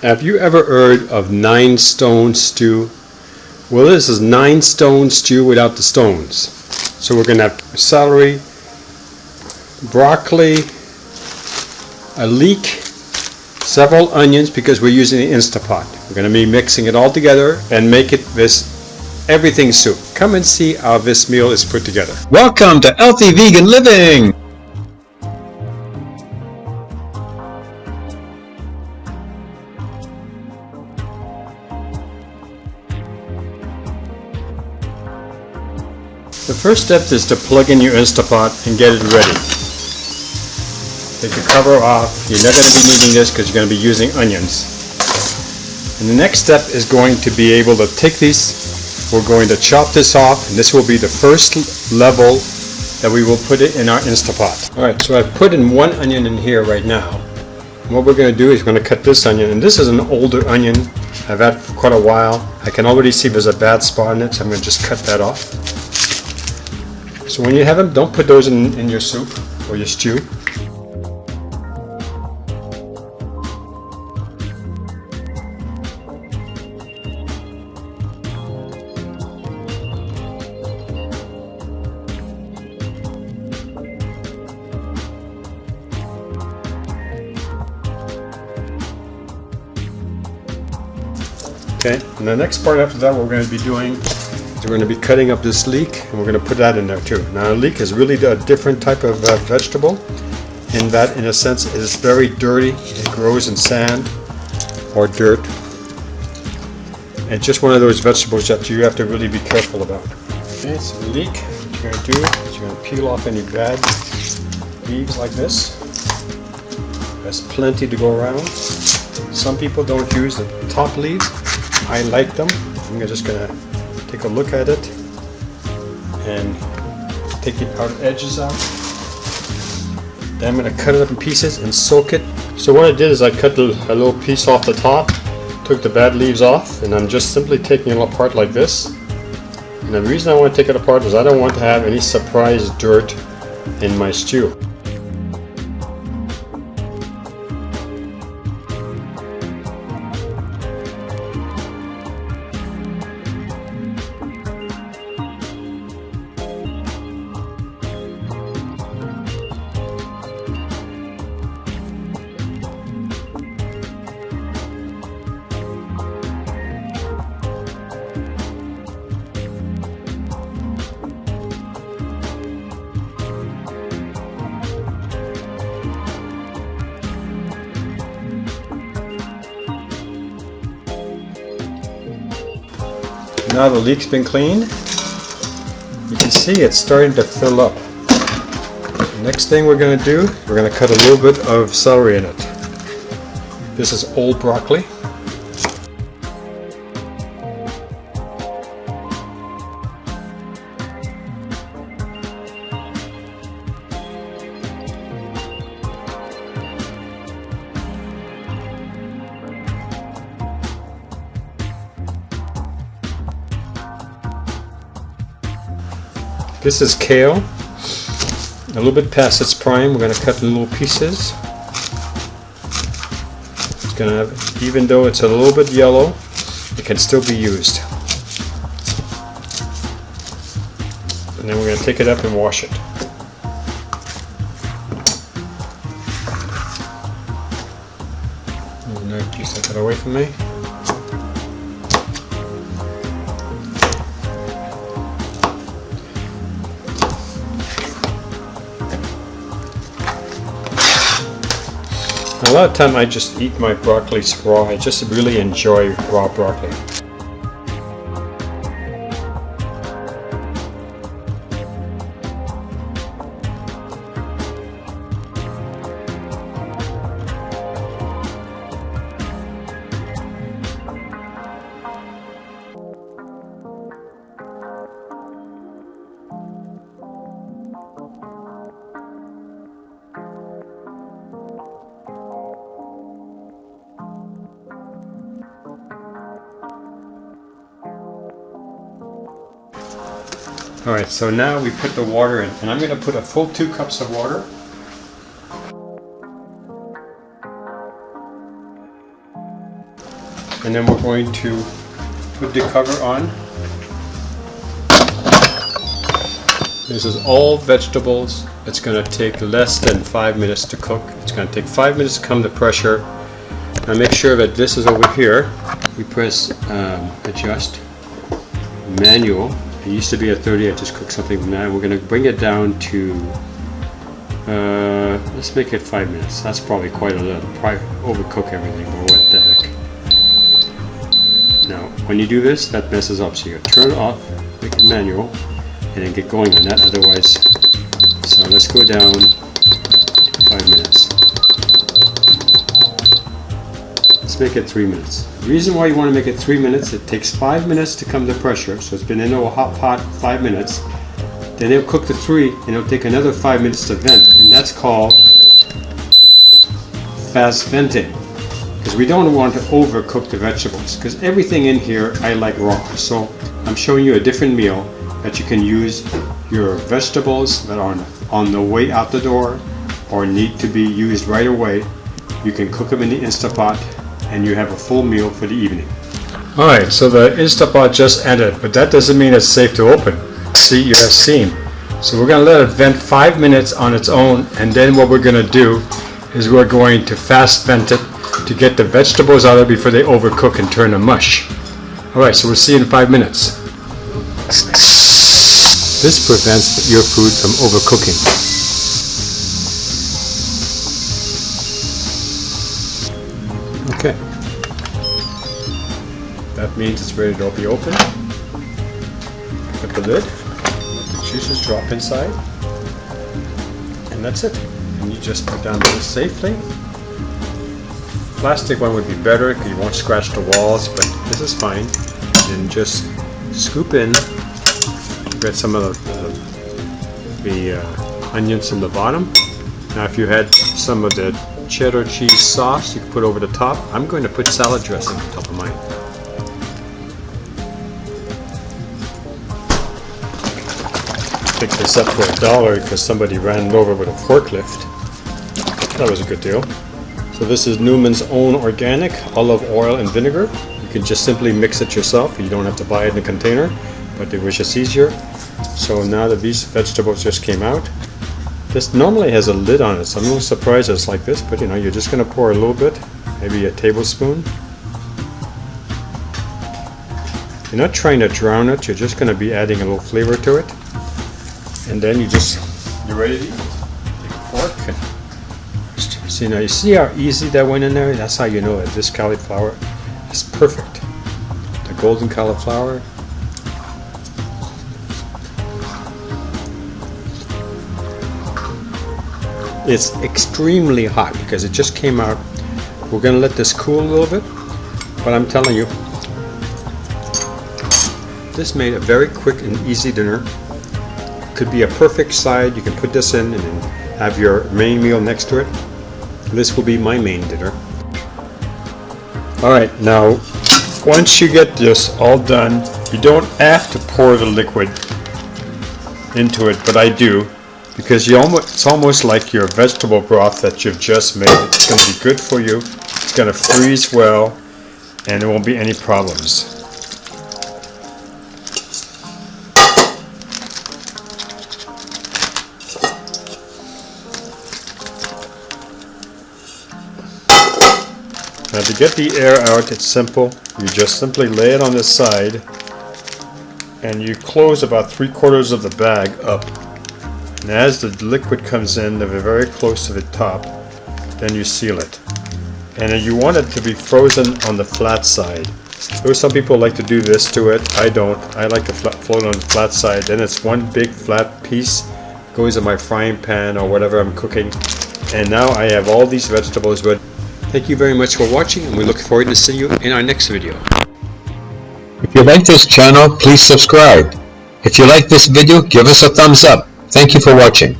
Have you ever heard of 9 stone stew? Well, this is 9 stone stew without the stones. So we're going to have celery, broccoli, a leek, several onions because we're using the Instapot. We're going to be mixing it all together and make it this everything soup. Come and see how this meal is put together. Welcome to Healthy Vegan Living! The first step is to plug in your Instapot and get it ready. Take the cover off. You're not going to be needing this because you're going to be using onions. And the next step is going to be able to take these. We're going to chop this off, and this will be the first level that we will put it in our Instapot. Alright, so I've put in 1 onion in here right now. And what we're going to do is we're going to cut this onion, and this is an older onion I've had for quite a while. I can already see there's a bad spot in it, so I'm going to just cut that off. So when you have them, don't put those in your soup or your stew. Okay, and the next part after that, what we're going to be doing is we're going to be cutting up this leek, and we're going to put that in there too. Now, a leek is really a different type of vegetable, in that, in a sense, it is very dirty. It grows in sand or dirt. It's just one of those vegetables that you have to really be careful about. Okay, so the leek, what you're going to do is you're going to peel off any bad leaves like this. There's plenty to go around. Some people don't use the top leaves. I like them. I'm just going to take a look at it and take the outer edges out. Then I'm going to cut it up in pieces and soak it. So what I did is I cut a little piece off the top, took the bad leaves off, and I'm just simply taking it apart like this. And the reason I want to take it apart is I don't want to have any surprise dirt in my stew. Now the leek's been cleaned. You can see it's starting to fill up. The next thing we're going to do, we're going to cut a little bit of celery in it. This is old broccoli. This is kale, a little bit past its prime. We're going to cut in little pieces. It's going to have, even though it's a little bit yellow, it can still be used. And then we're going to take it up and wash it. No, please take that away from me. A lot of time I just eat my broccoli raw. I just really enjoy raw broccoli. Alright, so now we put the water in, and I'm going to put a full 2 cups of water. and then we're going to put the cover on. This is all vegetables. It's going to take less than 5 minutes to cook. It's going to take 5 minutes to come to pressure. Now make sure that this is over here. We press adjust, manual. It used to be at 30, I just cooked something from that. We're going to bring it down to, let's make it 5 minutes. That's probably quite a little. Probably overcook everything, but what the heck. Now, when you do this, that messes up. So you turn it off, make it manual, and then get going on that. Otherwise, so let's go down to 5 minutes. Let's make it 3 minutes. The reason why you want to make it 3 minutes, it takes 5 minutes to come to pressure. So it's been in a hot pot 5 minutes. Then it'll cook to 3, and it'll take another 5 minutes to vent, and that's called fast venting. Because we don't want to overcook the vegetables, because everything in here I like raw. So I'm showing you a different meal that you can use your vegetables that are on the way out the door or need to be used right away. You can cook them in the Instapot and you have a full meal for the evening. Alright, so the Instapot just ended, but that doesn't mean it's safe to open. See, you have steam. So we're going to let it vent 5 minutes on its own, and then what we're going to do is we're going to fast vent it to get the vegetables out of it before they overcook and turn to mush. Alright, so we'll see you in 5 minutes. This prevents your food from overcooking. Okay. That means it's ready to be opened. Pick up the lid, let the juices drop inside, and that's it. And you just put down this safely. Plastic one would be better because you won't scratch the walls, but this is fine. And just scoop in. Get some of the onions in the bottom. Now if you had some of the cheddar cheese sauce, you can put over the top. I'm going to put salad dressing on top of mine. Picked this up for $1 because somebody ran it over with a forklift. That was a good deal. So this is Newman's Own Organic Olive Oil and Vinegar. You can just simply mix it yourself. You don't have to buy it in a container, but it was just easier. So now that these vegetables just came out, this normally has a lid on it, so I'm a little surprised it's like this, but you know, you're just going to pour a little bit, maybe a tablespoon. You're not trying to drown it, you're just going to be adding a little flavor to it. And then you're ready to eat. Take a fork and see, now you see how easy that went in there? That's how you know that this cauliflower is perfect. The golden cauliflower. It's extremely hot because it just came out. We're going to let this cool a little bit, but I'm telling you, this made a very quick and easy dinner. Could be a perfect side. You can put this in and then have your main meal next to it. This will be my main dinner. Alright, now once you get this all done, you don't have to pour the liquid into it, but I do, because it's almost like your vegetable broth that you've just made. It's going to be good for you, it's going to freeze well, and there won't be any problems. Now to get the air out, it's simple. You just simply lay it on the side and you close about 3/4 of the bag up. And as the liquid comes in, they're very close to the top, then you seal it. And then you want it to be frozen on the flat side. There are some people like to do this to it. I don't. I like to float on the flat side. Then it's one big flat piece, goes in my frying pan or whatever I'm cooking. And now I have all these vegetables ready. Thank you very much for watching, and we look forward to seeing you in our next video. If you like this channel, please subscribe. If you like this video, give us a thumbs up. Thank you for watching.